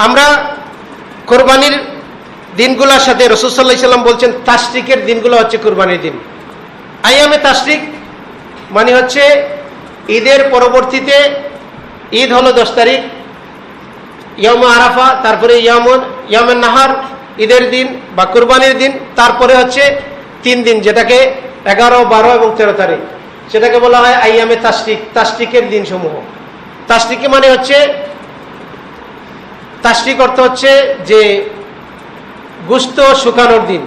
আমরা কোরবানির দিনগুলোর সাথে রাসূল সাল্লাল্লাহু আলাইহি ওয়াসাল্লাম বলছেন তাশরিকের দিনগুলো হচ্ছে কোরবানির দিন। আইয়ামে তাশরিক মানে হচ্ছে ঈদের পরবর্তীতে, ঈদ হলো 10 তারিখ, ইয়াউমে আরাফা, তারপরে ইয়াউমুন নাহার ঈদের দিন বা কোরবানির দিন, তারপরে হচ্ছে 3 দিন যেটাকে 11, 12 এবং 13 তারিখ, সেটাকে বলা হয় আইয়ামে তাশরিক, তাশরিকের দিন সমূহ। তাশরিকে মানে হচ্ছে, তাশরিক অর্থ হচ্ছে যে গোশত শুকানোর দিন।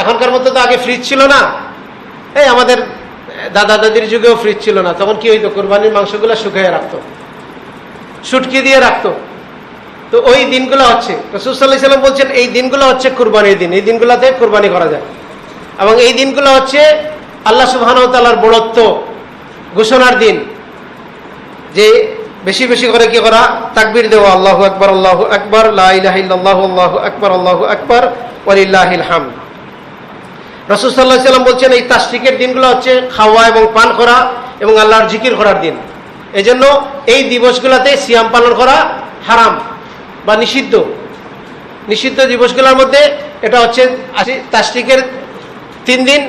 এখনকার মতো তো আগে ফ্রিজ ছিল না, এই আমাদের দাদা দাদির যুগেও ফ্রিজ ছিল না, তখন কি হইতো, কোরবানির মাংসগুলো শুকিয়ে রাখতো, শুটকি দিয়ে রাখতো। তো ওই দিনগুলো হচ্ছে, রাসূল সাল্লাল্লাহু আলাইহি ওয়াসাল্লাম বলছেন এই দিনগুলো হচ্ছে কুরবানির দিন, এই দিনগুলোতে কুরবানি করা যায়। এবং এই দিনগুলো হচ্ছে আল্লাহ সুবহানাহু ওয়া তাআলার বড়ত্ব ঘোষণার দিন, যে বেশি বেশি করে কি করা, তাকবীর দেওয়া, আল্লাহু আকবার, আল্লাহু আকবার, লা ইলাহা ইল্লাল্লাহু, আল্লাহু আকবার, আল্লাহু আকবার, ওয়ালিল্লাহিল হামদ। রাসূল সাল্লাল্লাহু আলাইহি ওয়াসাল্লাম বলছেন এই তাশরিকের দিনগুলো হচ্ছে খাওয়া এবং পান করা এবং আল্লাহর জিকির করার দিন। এজন্য এই দিবসগুলোতে সিয়াম পালন করা হারাম বা নিষিদ্ধ। নিষিদ্ধ দিবসগুলোর মধ্যে এটা হচ্ছে তাশরিকের 3 দিন,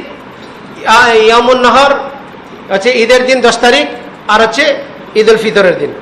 ইয়াউমুন নাহর হচ্ছে ঈদের দিন 10 তারিখ, আর হচ্ছে ঈদ উল ফিতরের দিন।